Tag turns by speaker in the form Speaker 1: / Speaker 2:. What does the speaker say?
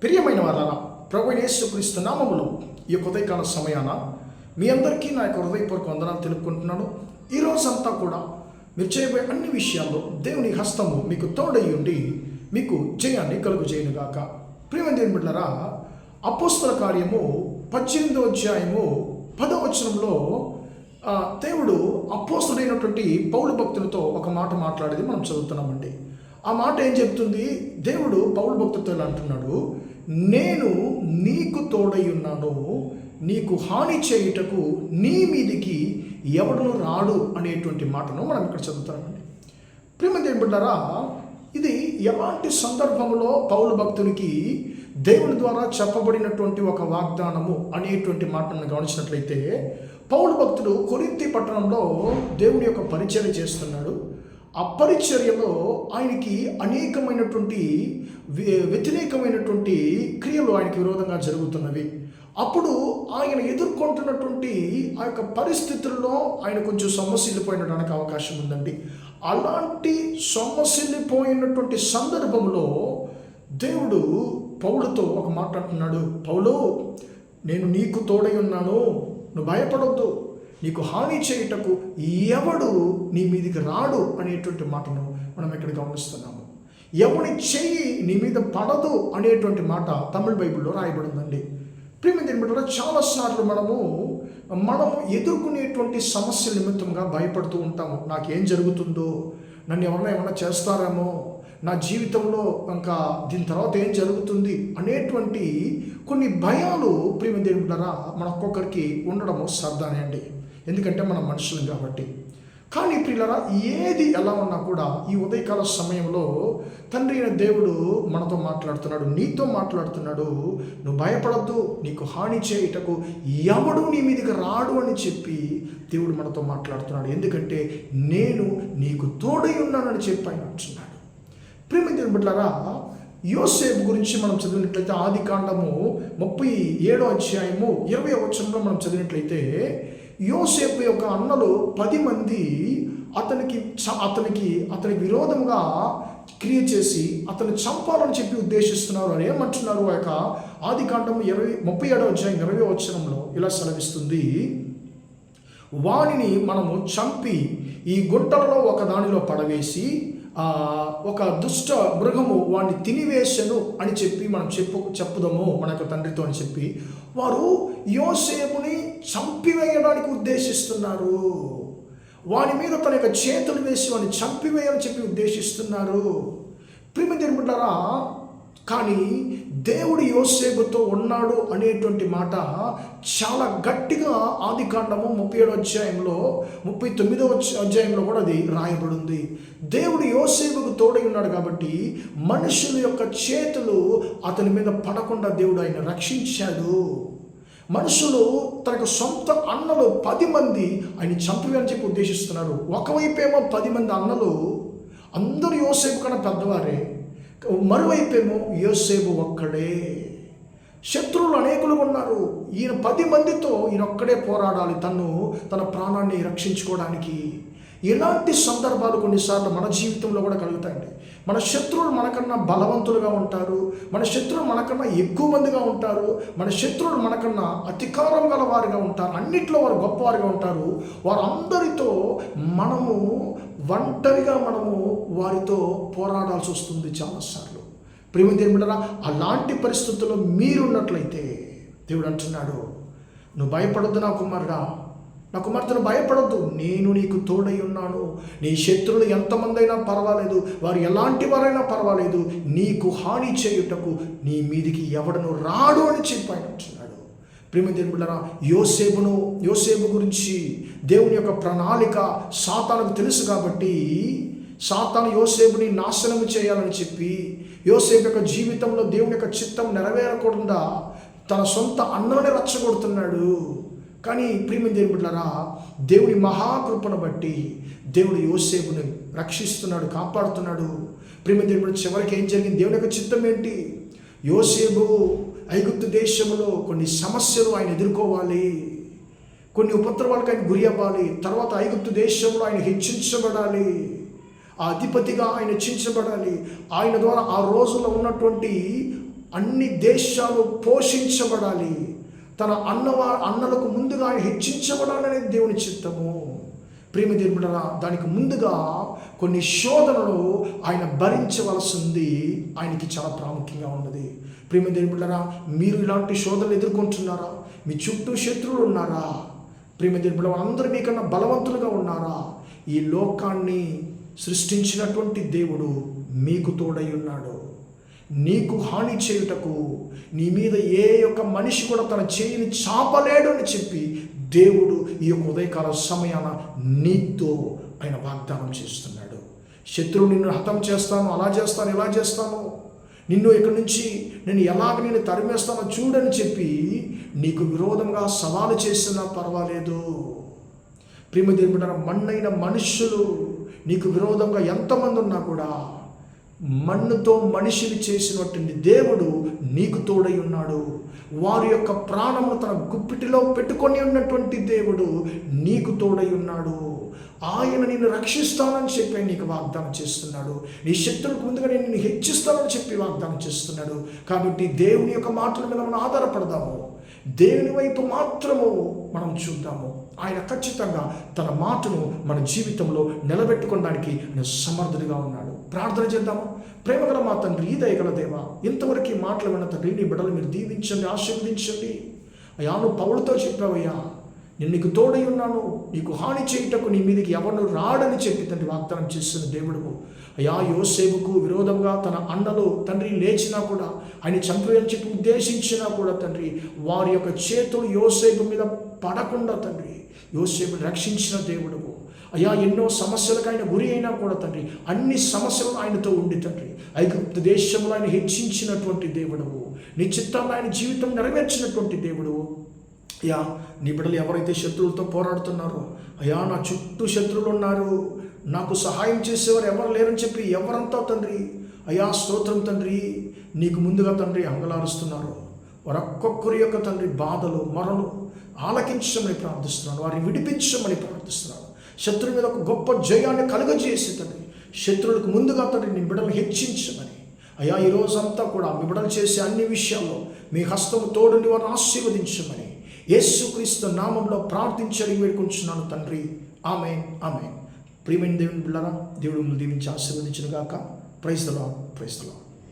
Speaker 1: ప్రియమైన వాళ్ళరా, ప్రభువైన యేసుక్రీస్తు నామములో ఈ ఉదయకాల సమయాన మీ అందరికీ నా యొక్క హృదయపూర్వక వందనాలు తెలుపుకుంటున్నాను. ఈ రోజంతా కూడా మీరు చేయబోయే అన్ని విషయాల్లో దేవుని హస్తము మీకు తోడై ఉండి మీకు జయాన్ని కలుగు చేయనుగాక. ప్రియమైన దేవుని బిడ్డలారా, అపోస్తల కార్యము 18వ అధ్యాయము 10వ వచనంలో దేవుడు అపోస్తలుడైనటువంటి పౌలు భక్తులతో ఒక మాట మాట్లాడేది మనం చదువుతున్నామండి. ఆ మాట ఏం చెప్తుంది? దేవుడు పౌలు భక్తులతో ఇలా అంటున్నాడు, నేను నీకు తోడై ఉన్నాను, నీకు హాని చేయుటకు నీ మీదికి ఎవడును రాడు అనేటువంటి మాటను మనం ఇక్కడ చదువుతామండి. ప్రియమైన దేవుని బిడ్డలారా, ఇది ఎలాంటి సందర్భంలో పౌలు భక్తునికి దేవుని ద్వారా చెప్పబడినటువంటి ఒక వాగ్దానము అనేటువంటి మాటను గమనించినట్లయితే, పౌలు భక్తుడు కొరింథీ పట్టణంలో దేవుని యొక్క పరిచర్య చేస్తున్నాడు. ఆ పరిచర్యలో ఆయనకి అనేకమైనటువంటి వ్యతిరేకమైనటువంటి క్రియలు ఆయనకి విరోధంగా జరుగుతున్నవి. అప్పుడు ఆయన ఎదుర్కొంటున్నటువంటి ఆ యొక్క పరిస్థితుల్లో ఆయన కొంచెం సొమ్మసిల్లిపోయినడానికి అవకాశం ఉందండి. అలాంటి సొమ్మసిల్లిపోయినటువంటి సందర్భంలో దేవుడు పౌలుతో ఒక మాట అంటున్నాడు, పౌలు, నేను నీకు తోడై ఉన్నాను, నువ్వు భయపడొద్దు, నీకు హాని చేయుటకు ఎవడు నీ మీదికి రాడు అనేటువంటి మాటను మనం ఇక్కడ గమనిస్తున్నాము. ఎవని చెయ్యి నీ మీద పడదు అనేటువంటి మాట తమిళ బైబిల్లో రాయబడిందండి. ప్రియమైన దేవుని బిడ్డలారా, చాలాసార్లు మనము ఎదుర్కొనేటువంటి సమస్యల నిమిత్తంగా భయపడుతూ ఉంటాము. నాకేం జరుగుతుందో, నన్ను ఏమన్నా చేస్తారేమో, నా జీవితంలో ఇంకా దీని తర్వాత ఏం జరుగుతుంది అనేటువంటి కొన్ని భయాలు ప్రియమైన దేవుని బిడ్డలారా మన ఒక్కొక్కరికి ఉండడము సర్దానే అండి. ఎందుకంటే మనం మనుషులం కాబట్టి. కానీ ప్రియులారా, ఏది ఎలా ఉన్నా కూడా ఈ ఉదయకాల సమయంలో తండ్రి అయిన దేవుడు మనతో మాట్లాడుతున్నాడు, నీతో మాట్లాడుతున్నాడు. నువ్వు భయపడద్దు, నీకు హాని చేయుటకు ఎవడు నీ మీదకి రాడు అని చెప్పి దేవుడు మనతో మాట్లాడుతున్నాడు. ఎందుకంటే నేను నీకు తోడై ఉన్నానని చెప్పి ఆయన అంటున్నాడు. ప్రియమైన దేవుని బిడ్డలారా, యోసేపు గురించి మనం చదివినట్లయితే ఆదికాండము 37వ అధ్యాయము 20వ వచనంలో మనం చదివినట్లయితే, యోసేపు యొక్క అన్నలు 10 మంది అతనికి విరోధంగా క్రియ చేసి అతను చంపాలని చెప్పి ఉద్దేశిస్తున్నారు. అని ఏమంటున్నారు? ఆ యొక్క ఆదికాండం 37వ అధ్యాయం 20వ వచనంలో ఇలా సెలవిస్తుంది, వానిని మనము చంపి ఈ గుంటలలో ఒక దానిలో పడవేసి ఒక దుష్ట మృగము వాడిని తినివేసెను అని చెప్పి మనం చెప్పుదాము మన యొక్క తండ్రితో అని చెప్పి వారు యోసేపుని చంపివేయడానికి ఉద్దేశిస్తున్నారు. వాని మీద తన యొక్క చేతులు వేసి వాడిని చంపివేయాలని చెప్పి ఉద్దేశిస్తున్నారు. ప్రియమైన దేవుని బిడ్డలారా, కానీ దేవుడు యోసేపుతో ఉన్నాడు అనేటువంటి మాట చాలా గట్టిగా ఆదికాండము 37వ అధ్యాయంలో 39వ అధ్యాయంలో కూడా అది రాయబడింది. దేవుడు యోసేపుకు తోడై ఉన్నాడు కాబట్టి మనుషుల యొక్క చేతులు అతని మీద పడకుండా దేవుడు ఆయన రక్షించాడు. మనుషులు తనకు సొంత అన్నలు 10 మంది ఆయన చంపివేయాలని చెప్పి ఉద్దేశిస్తున్నారు. ఒకవైపేమో 10 మంది అన్నలు అందరూ యోసేపు కన్నా పెద్దవారే, మరోవైపేమో యోసేపు ఒక్కడే. శత్రువులు అనేకులు ఉన్నారు. ఈయన 10 మందితో ఈయన ఒక్కడే పోరాడాలి తన ప్రాణాన్ని రక్షించుకోవడానికి. ఇలాంటి సందర్భాలు కొన్నిసార్లు మన జీవితంలో కూడా కలుగుతాయండి. మన శత్రువులు మనకన్నా బలవంతులుగా ఉంటారు, మన శత్రువులు మనకన్నా ఎక్కువ మందిగా ఉంటారు, మన శత్రువులు మనకన్నా అధికారం గల వారిగా ఉంటారు, అన్నిట్లో వారు గొప్పవారిగా ఉంటారు. వారందరితో మనము ఒంటరిగా వారితో పోరాడాల్సి వస్తుంది చాలాసార్లు. ప్రియమైన దేవుని బిడ్డలారా, అలాంటి పరిస్థితుల్లో మీరున్నట్లయితే దేవుడు అంటున్నాడు, నువ్వు భయపడొద్దు నా కుమారుడా, నా కుమార్తెను భయపడొద్దు, నేను నీకు తోడై ఉన్నాను. నీ శత్రువులు ఎంతమంది అయినా పర్వాలేదు, వారు ఎలాంటి వారైనా పర్వాలేదు, నీకు హాని చేయుటకు నీ మీదికి ఎవడను రాడు అని చెప్పి ఆయన అంటున్నాడు. ప్రియమైన దేవుని బిడ్డలారా, యోసేపు గురించి దేవుని యొక్క ప్రణాళిక సాతానుకు తెలుసు కాబట్టి సాతాను యోసేపుని నాశనం చేయాలని చెప్పి యోసేపు యొక్క జీవితంలో దేవుని యొక్క చిత్తం నెరవేరకుండా తన సొంత అన్నలని రచ్చగొడుతున్నాడు. కానీ ప్రియమైన దేవుని బిడ్డలారా, దేవుని మహాకృపను బట్టి దేవుడు యోసేపుని రక్షిస్తున్నాడు, కాపాడుతున్నాడు. ప్రియమైన దేవుని బిడ్డ, చివరికి ఏం జరిగింది? దేవుని యొక్క చిత్తం ఏంటి? యోసేపు ఐగుప్తు దేశంలో కొన్ని సమస్యలు ఆయన ఎదుర్కోవాలి, కొన్ని ఉపద్రవాలకు ఆయన గురి అవ్వాలి. తర్వాత ఐగుప్తు దేశంలో ఆయన హెచ్చించబడాలి, ఆ అధిపతిగా ఆయన హెచ్చించబడాలి. ఆయన ద్వారా ఆ రోజుల్లో ఉన్నటువంటి అన్ని దేశాలు పోషించబడాలి, తన అన్నలకు ముందుగా ఆయన హెచ్చించబడాలనే దేవుని చిత్తము. ప్రేమ దేవుడా, దానికి ముందుగా కొన్ని శోధనలు ఆయన భరించవలసింది ఆయనకి చాలా ప్రాముఖ్యంగా ఉన్నది. ప్రేమ దేవుడా, మీరు ఇలాంటి శోధనలు ఎదుర్కొంటున్నారా? మీ చుట్టూ శత్రువులు ఉన్నారా? ప్రేమ దేవుడా, అందరూ మీకన్నా బలవంతులుగా ఉన్నారా? ఈ లోకాన్ని సృష్టించినటువంటి దేవుడు మీకు తోడై ఉన్నాడు. నీకు హాని చేయుటకు నీ మీద ఏ యొక్క మనిషి కూడా తన చేయిని చాపలేడు అని చెప్పి దేవుడు ఈ యొక్క ఉదయకాల సమయాన నీతో ఆయన వాగ్దానం చేస్తున్నాడు. శత్రువు నిన్ను హతం చేస్తాను, అలా చేస్తాను, ఇలా చేస్తాను, నిన్ను ఇక్కడి నుంచి నేను తరిమేస్తానో చూడని చెప్పి నీకు విరోధంగా సవాలు చేసినా పర్వాలేదు. ప్రేమ దేవుడా, మన్నైన మనుషులు నీకు విరోధంగా ఎంతమంది ఉన్నా కూడా మన్నుతో మనిషిని చేసినటువంటి దేవుడు నీకు తోడై ఉన్నాడు. వారి యొక్క ప్రాణమును తన గుప్పిటిలో పెట్టుకొని ఉన్నటువంటి దేవుడు నీకు తోడై ఉన్నాడు. ఆయన నిన్ను రక్షిస్తానని చెప్పి నీకు వాగ్దానం చేస్తున్నాడు. నీ శత్రువులకు ముందుగా నేను నిన్ను హెచ్చిస్తానని చెప్పి వాగ్దానం చేస్తున్నాడు. కాబట్టి దేవుని యొక్క మాటల మీద మనం ఆధారపడదాము, దేవుని వైపు మాత్రము మనం చూద్దాము. ఆయన ఖచ్చితంగా తన మాటను మన జీవితంలో నిలబెట్టుకోవడానికి ఆయన సమర్థుడిగా ఉన్నాడు. ప్రార్థన చేద్దాము. ప్రేమగల మా తండ్రి, ఈ దయగల దేవ, ఇంతవరకు ఈ మాటలు విన్న తండ్రి, నీ బిడ్డలు మీరు దీవించండి, ఆశీర్వదించండి. అయ్యా, నువ్వు పౌలుతో చెప్పావయ్యా, నేను నీకు తోడై ఉన్నాను, నీకు హాని చేయుటకు నీ మీదకి ఎవరు రాడని చెప్పి తండ్రి వాగ్దానం చేస్తున్న దేవుడు. అయ్యా, యోసేపుకు విరోధంగా తన అన్నలు తండ్రి లేచినా కూడా, ఆయన చంపేయని చెప్పి ఉద్దేశించినా కూడా తండ్రి, వారి యొక్క చేతులు యోసేపు మీద పడకుండా తండ్రి యోసేపుని రక్షించిన దేవుడు. అయ్యా, ఎన్నో సమస్యలకు ఆయన గురి అయినా కూడా తండ్రి, అన్ని సమస్యలు ఆయనతో ఉండి తండ్రి ఐగుప్తు దేశంలో ఆయన హెచ్చించినటువంటి దేవుడు, నీ చిత్తాన్ని ఆయన జీవితం నెరవేర్చినటువంటి దేవుడు. అయ్యా, నీ బిడ్డలు ఎవరైతే శత్రువులతో పోరాడుతున్నారో, అయ్యా నా చుట్టూ శత్రువులు ఉన్నారు, నాకు సహాయం చేసేవారు ఎవరు లేరని చెప్పి ఎవరంతా తండ్రి అయ్యా స్తోత్రం తండ్రి నీకు ముందుగా తండ్రి అంగలారుస్తున్నారు. వారొక్కొక్కరి యొక్క తండ్రి బాధలు మరణలు ఆలకించమని ప్రార్థిస్తున్నాను, వారిని విడిపించమని ప్రార్థిస్తున్నాను. శత్రువు మీద ఒక గొప్ప జయాన్ని కలుగజేసి తండ్రి శత్రువులకు ముందుగా తండ్రి నీ బిడ్డలు హెచ్చించమని అయ్యా ఈ రోజంతా కూడా మీ బిడ్డలు చేసే అన్ని విషయాల్లో మీ హస్తము తోడుని వారిని ఆశీర్వదించమని యేసుక్రీస్తు నామంలో ప్రార్థించని వేడుకుంటున్నాను తండ్రి. ఆమేన్, ఆమేన్. ప్రియమైన దేవుని బిడ్డలారా, దేవుడు మిమ్మల్ని దీవించి ఆశీర్వదించును గాక. Praise the Lord, praise the lord.